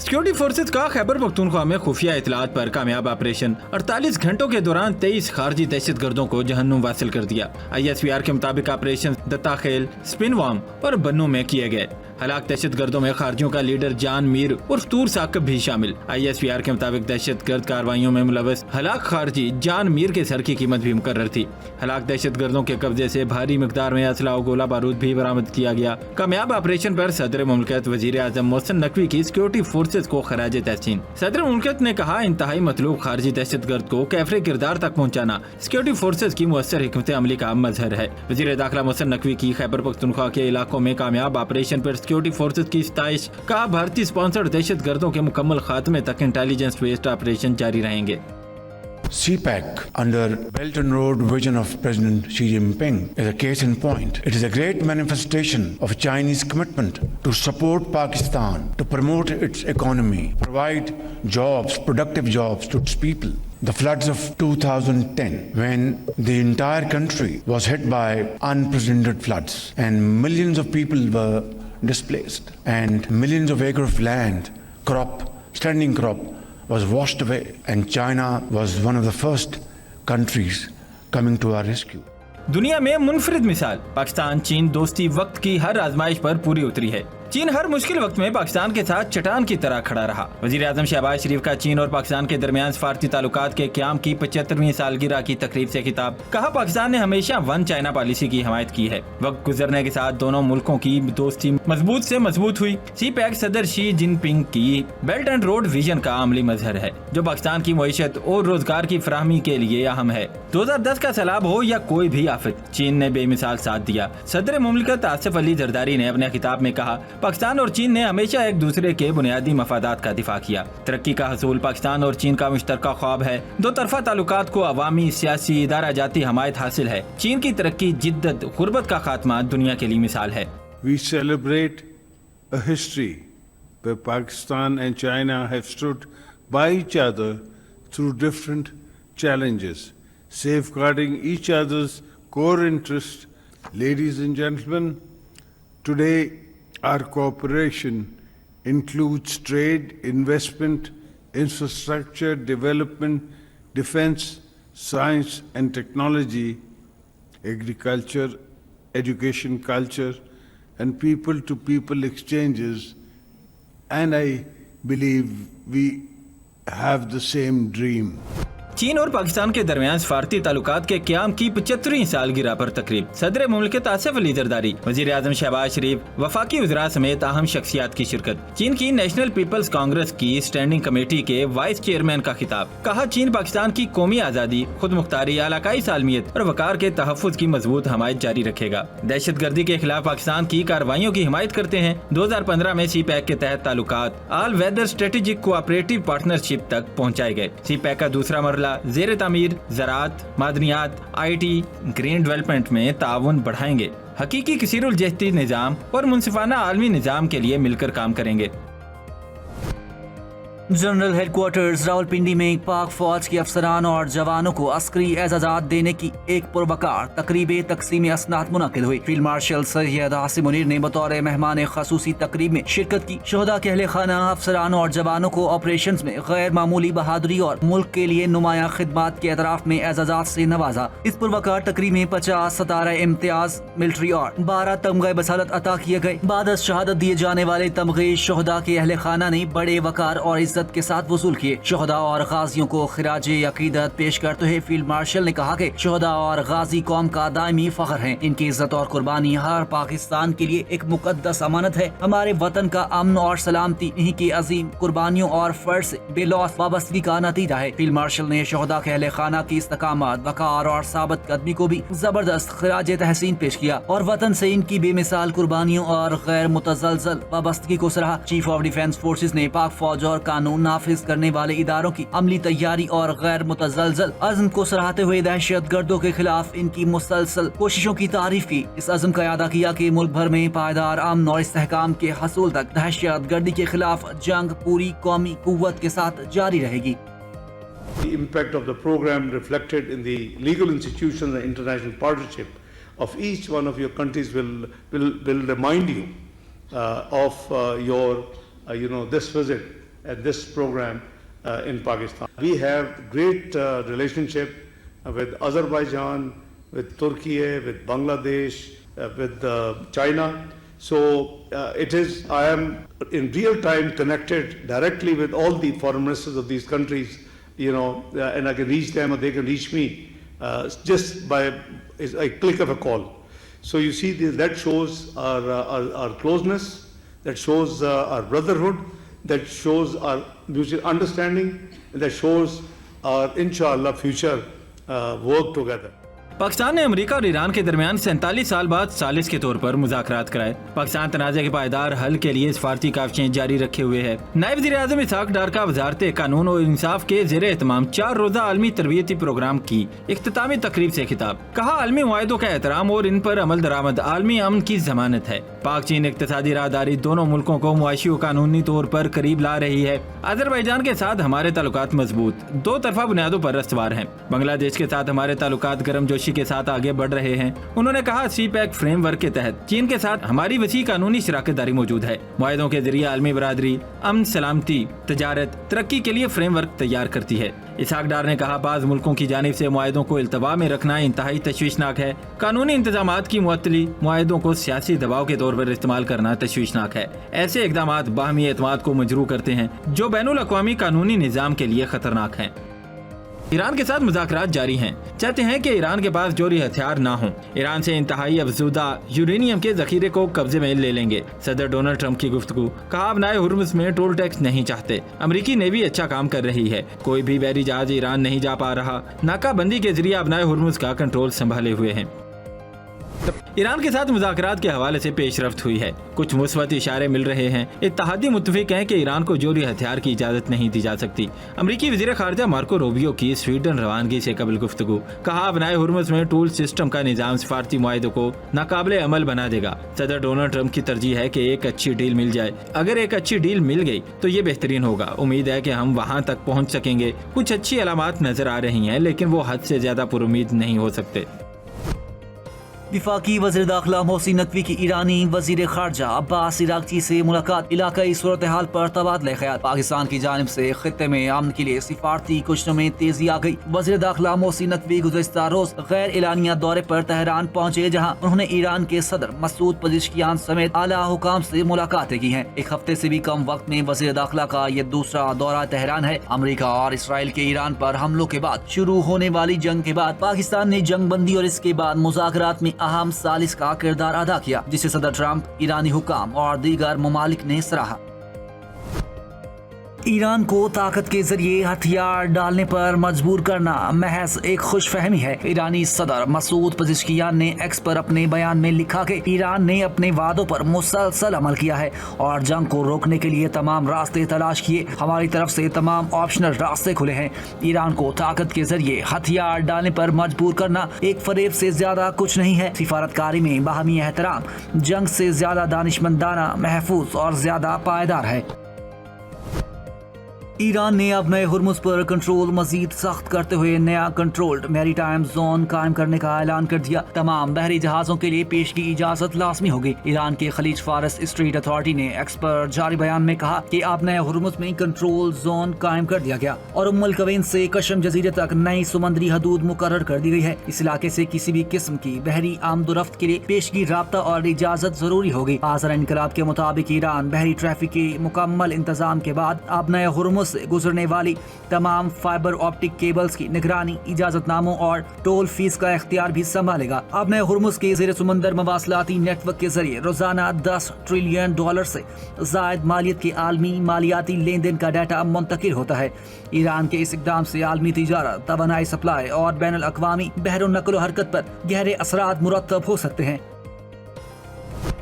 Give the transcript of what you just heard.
Security forces का खैबर पख्तूनख्वा में खुफिया इतलात पर कामयाब ऑपरेशन 48 घंटों के दौरान 23 खारजी दहशत गर्दों को जहन्नुम वासिल कर दिया। ISPR के मुताबिक ऑपरेशन दत्ताखेल, स्पिनवाम और बन्नू में किए गए। हलाक दहशत गर्दों में खारजियों का लीडर जान मीर और तूर साकब भी शामिल। ISPR के मुताबिक दहशत गर्द कार्रवाइयों में मुलव्वस हलाक खारजी जान मीर के सर की कीमत भी मुकर्रर थी। हलाक दहशत गर्दों के कब्जे से भारी मिकदार में असला और गोला बारूद भी बरामद किया गया। कामयाब ऑपरेशन पर सदर मुमलिकत वजीर आजम मोहसिन नकवी की सिक्योरिटी फोर्सेज को खराज तहसीन। सदर मुमलिकत ने कहा, इंतहाई मतलूब खारजी दहशत गर्द को कैफरे किरदार तक पहुँचाना सिक्योरिटी फोर्सेज की मुअस्सर हिकमत अमली का मजहर है। वजीर दाखिला मोहसिन नकवी की खैबर पख्तूनख्वा के इलाकों में कामयाब ऑपरेशन पर सिक्योरिटी फोर्सेज की सताइश। कहा, भारतीय स्पॉन्सर्ड दहशत गर्दों के मुकम्मल खात्मे तक इंटेलिजेंस बेस्ड ऑपरेशन जारी रहेंगे। CPEC, under Belt and Road vision of President Xi Jinping, is a case in point. It is a great manifestation of Chinese commitment to support Pakistan, to promote its economy, provide jobs, productive jobs to its people. The floods of 2010, when the entire country was hit by unprecedented floods and millions of people were displaced and millions of acres of land, standing crop, was washed away, and China was one of the first countries coming to our rescue. दुनिया में मुनफरिद मिसाल पाकिस्तान चीन दोस्ती वक्त की हर आजमाइश पर पूरी उतरी है। चीन हर मुश्किल वक्त में पाकिस्तान के साथ चट्टान की तरह खड़ा रहा। वजीर आजम शहबाज शरीफ का चीन और पाकिस्तान के दरमियान सफारती ताल्लुकात के क़याम की 75वीं सालगिरह की तकरीब से खिताब। कहा, पाकिस्तान ने हमेशा वन चाइना पॉलिसी की हमायत की है। वक्त गुजरने के साथ दोनों मुल्कों की दोस्ती मजबूत से मजबूत हुई। CPEC सदर शी जिनपिंग की बेल्ट एंड रोड विजन का अमली मजहर है, जो पाकिस्तान की मईशत और रोजगार की फराहमी के लिए अहम है। 2010 का सैलाब हो या कोई भी आफत, चीन ने बेमिसाल साथ दिया। सदर मुमलिकत आसिफ अली जरदारी ने अपने खिताब में कहा, पाकिस्तान और चीन ने हमेशा एक दूसरे के बुनियादी मफादात का दिफा किया। तरक्की का हसूल पाकिस्तान और चीन का मुश्तरका ख्वाब है। दो तरफा ताल्लुकात को अवामी, सियासी, इदारा जाती हमायत हासिल है। चीन की तरक्की, जिद्दत, गुर्बत का खात्मा दुनिया के लिए मिसाल है। We celebrate a history where Pakistan and China have stood by each other through different challenges, safeguarding each other's core interests. Ladies and gentlemen, today our cooperation includes trade, investment, infrastructure, development, defense, science and technology, agriculture, education, culture, and people-to-people exchanges, and I believe we have the same dream. चीन और पाकिस्तान के दरमियान सफारती ताल्लुकात के क़याम की 75वीं सालगिरह पर तकरीब। सदर मुमलिकत आसिफ अली जरदारी, वजीर आजम शहबाज शरीफ, वफाकी वज़रा समेत अहम शख्सियात की शिरकत। चीन की नेशनल पीपल्स कांग्रेस की स्टैंडिंग कमेटी के वाइस चेयरमैन का खिताब। कहा, चीन पाकिस्तान की कौमी आज़ादी, खुद मुख्तारी, इलाकाई सालमियत और वकार के तहफ़्फ़ुज़ की मजबूत हमायत जारी रखेगा। दहशत गर्दी के खिलाफ पाकिस्तान की कार्रवाइयों की हिमायत करते हैं। 2015 में CPEC के तहत ताल्लुकात all weather strategic cooperative partnership तक पहुँचाए गए। CPEC का दूसरा मरहला ज़ेर तामीर, ज़राअत, मादनियात, IT, ग्रीन डेवलपमेंट में ताउन बढ़ाएंगे। हकीकी कसीरुल जहती निज़ाम और मुनसिफाना आलमी निज़ाम के लिए मिलकर काम करेंगे। जनरल हेडक्वार्टर्स रावलपिंडी में पाक फौज के अफसरान और जवानों को अस्करी एजाज़ात देने की एक पुरवकार तकरीब तकसीम असनात मुनक़िद हुई। फील्ड मार्शल सैयद आसिम मुनीर ने बतौर मेहमान खसूसी तकरीब में शिरकत की। शोहदा के अहले खाना, अफसरान और जवानों को ऑपरेशन में गैर मामूली बहादुरी और मुल्क के लिए नुमाया खिदमात के एतराफ़ में एजाज़ात से नवाजा। इस पुरवकार तकरीब में 50 सितारा इम्तियाज मिलिट्री और 12 तमग़े बसालत अता किए गए। बाद शहादत दिए जाने वाले तमग़े शोहदा के अहले खाना ने बड़े वकार और के साथ वसूल किए। शोहदा और गाजियों को खिराज अकीदत पेश करते हुए फील्ड मार्शल ने कहा कि शोहदा और गाजी कौम का दायमी फख्र हैं। इनकी इज्जत और कुर्बानी हर पाकिस्तान के लिए एक मुकद्दस अमानत है। हमारे वतन का अमन और सलामती इन्हीं की अजीम कुर्बानियों और फर्ज से बेलौस वाबस्तगी का नतीजा है। फील्ड मार्शल ने शोहदा के अहले खाना की इस्तकामत, वकार और साबित कदमी को भी जबरदस्त खिराज तहसीन पेश किया और वतन से इनकी बेमिसाल कुर्बानियों और गैर मुतज़लज़ल वाबस्तगी को सराहा। चीफ ऑफ डिफेंस फोर्सेज ने पाक फौज और कानून नाफिज करने वाले इदारों की अमली तैयारी और गैर मुतज़लज़ल अज़्म को सराहते हुए दहशत गर्दों के खिलाफ इनकी मुसलसल कोशिशों की तारीफ की। इस अज़्म का यादा किया कि मुल्क भर में पायदार अमन और इस्तेहकाम के हसूल तक दहशत गर्दी के खिलाफ जंग पूरी कौमी कुव्वत के साथ जारी रहेगी। The impact of the program reflected in the legal institutions and international partnership of each one of your countries will remind you of your this visit this program in Pakistan. We have great relationship with Azerbaijan, with Turkey, with Bangladesh, with China. So I am in real time connected directly with all the foreign ministers of these countries, and I can reach them or they can reach me just by a click of a call. So you see, that shows our closeness, that shows our brotherhood, that shows our mutual understanding, and that shows our, inshallah, future work together. Pakistan ने America और Iran के दरमियान 47 साल बाद सालिस के तौर पर मुज़ाकरात कराए। पाकिस्तान तनाज़े के पायदार हल के लिए सफारती काविशें जारी रखे हुए है। नायब वज़ीर-ए-आज़म इसहाक डार का वज़ारत कानून और इंसाफ के ज़ेरे एहतमाम 4 रोज़ा आलमी तरबियती प्रोग्राम की इख्तितामी तकरीब से खिताब। कहा, आलमी मुआहिदों का एहतराम और इन पर अमल दरामद आलमी अमन की जमानत है। पाक चीन इक़्तिसादी राहदारी दोनों मुल्कों को मुआशी और कानूनी तौर पर करीब ला रही है। अज़रबैजान के साथ हमारे ताल्लुकात मजबूत, 2 तरफा बुनियादों पर रस्तवार हैं। बांग्लादेश के साथ हमारे ताल्लुकात गर्मजोशी के साथ आगे बढ़ रहे हैं। उन्होंने कहा, सीपैक फ्रेमवर्क के तहत चीन के साथ हमारी वसी कानूनी शराकतदारी मौजूद है। मुआहिदों के जरिए आलमी बरादरी अमन, सलामती, तजारत, तरक्की के लिए फ्रेमवर्क तैयार करती है। इसहाक डार ने कहा, बाज़ मुल्कों की जानिब से मुआहिदों को इल्तवा में रखना इंतहाई तशवीशनाक है। कानूनी इंतजामात की मुअत्तली मुआहिदों को सियासी दबाव के तौर पर इस्तेमाल करना तशवीशनाक है। ऐसे इक़दामात बाहमी एतमाद को मजरू करते हैं जो बैनुल अक़वामी कानूनी निज़ाम के लिए खतरनाक हैं। ईरान के साथ मुज़ाकरात जारी हैं। चाहते हैं कि ईरान के पास जोरी हथियार ना हों। ईरान से इंतहाई अफज़ूदा यूरेनियम के जखीरे को कब्जे में ले लेंगे। सदर डोनाल्ड ट्रंप की गुफ्तगू। कहा, बनाए हुर्मुज़ में टोल टैक्स नहीं चाहते। अमरीकी नेवी अच्छा काम कर रही है। कोई भी बहरी जहाज ईरान नहीं जा पा रहा। नाकाबंदी के जरिए बनाए हुर्मुज़ का कंट्रोल संभाले हुए हैं। ईरान के साथ मुज़ाकरात के हवाले से पेशरफ्त हुई है। कुछ मुस्बत इशारे मिल रहे हैं। इत्तेहादी मुत्तफिक हैं कि ईरान को जोरी हथियार की इजाज़त नहीं दी जा सकती। अमरीकी वज़ीर ख़ारिजा मार्को रूबियो की स्वीडन रवानगी से कबल गुफ्तगू। कहा, बनाए हुर्मुज़ में टूल सिस्टम का निज़ाम सफारती मुआहिदों को नाकाबिले अमल बना देगा। सदर डोनाल्ड ट्रंप की तरजीह है कि एक अच्छी डील मिल जाए। अगर एक अच्छी डील मिल गई तो ये बेहतरीन होगा। उम्मीद है कि हम वहाँ तक पहुँच सकेंगे। कुछ अच्छी अलामात नजर आ रही हैं, लेकिन वो हद से ज़्यादा पुरुम्मीद नहीं हो सकते। विफाकी वज़ीर दाखिला मोहसिन नकवी की ईरानी वज़ीर ख़ारजा अब्बास इराक़ची से मुलाकात। इलाकाई सूरत हाल पर तबादला ख्याल। पाकिस्तान की जानिब से खित्ते में अमन के लिए सिफारती कोशिशों में तेजी आ गई। वज़ीर दाखिला मोहसिन नकवी गुज़श्ता रोज गैर एलानिया दौरे पर तेहरान पहुँचे, जहाँ उन्होंने ईरान के सदर मसूद पज़ेश्कियान समेत आला हुकाम से मुलाकातें की हैं। एक हफ्ते से भी कम वक्त में वज़ीर दाखिला का ये दूसरा दौरा तेहरान है। अमरीका और इसराइल के ईरान पर हमलों के बाद शुरू होने वाली जंग के बाद पाकिस्तान ने जंग बंदी और इसके बाद मुज़ाकरात में अहम सालिस का किरदार अदा किया, जिसे सदर ट्रंप, ईरानी हुकाम और दीगर ममालिक ने सराहा। ईरान को ताकत के जरिए हथियार डालने पर मजबूर करना महज एक खुशफहमी है। ईरानी सदर मसूद पज़ेश्कियान ने एक्स पर अपने बयान में लिखा कि ईरान ने अपने वादों पर मुसलसल अमल किया है और जंग को रोकने के लिए तमाम रास्ते तलाश किए। हमारी तरफ से तमाम ऑप्शनल रास्ते खुले हैं। ईरान को ताकत के जरिए हथियार डालने पर मजबूर करना एक फरेब से ज्यादा कुछ नहीं है। सिफारतकारी में बाहमी एहतराम जंग से ज्यादा दानिशमंदाना, महफूज और ज्यादा पायदार है। ईरान ने अब नए हुर्मुज़ पर कंट्रोल मजीद सख्त करते हुए नया कंट्रोल्ड मैरीटाइम जोन कायम करने का ऐलान कर दिया। तमाम बहरी जहाजों के लिए पेश की इजाजत लाजमी होगी। ईरान के खलीज फारस स्ट्रीट अथॉरिटी ने एक्स पर जारी बयान में कहा कि अब नए हुर्मुज़ में कंट्रोल जोन कायम कर दिया गया और उम्मुल कवैन से कशम जजीरे तक नई समुद्री हदूद मुकर्रर कर दी गई है। इस इलाके से किसी भी किस्म की बहरी आमदोरफ्त के लिए पेशगी राब्ता और इजाजत जरूरी होगी। आज़र इनकलाब के मुताबिक ईरान बहरी ट्रैफिक के मुकम्मल इंतजाम के बाद अब नए हुर्मुज़ से गुजरने वाली तमाम फाइबर ऑप्टिक केबल्स की निगरानी, इजाजतनामों और टोल फीस का इख्तियार भी संभालेगा। अब नए हुर्मुज़ के ज़ेरे समुंदर मवासलाती नेटवर्क के जरिए रोजाना $10 ट्रिलियन से जायद मालियत के आलमी मालियाती लेन देन का डाटा मुंतकिल होता है। ईरान के इस इक़दाम से आलमी तिजारत, तवानाई सप्लाई और बैनुल अक़वामी बहरुन नक़्ल व हरकत पर गहरे असरात मुरतब हो सकते हैं।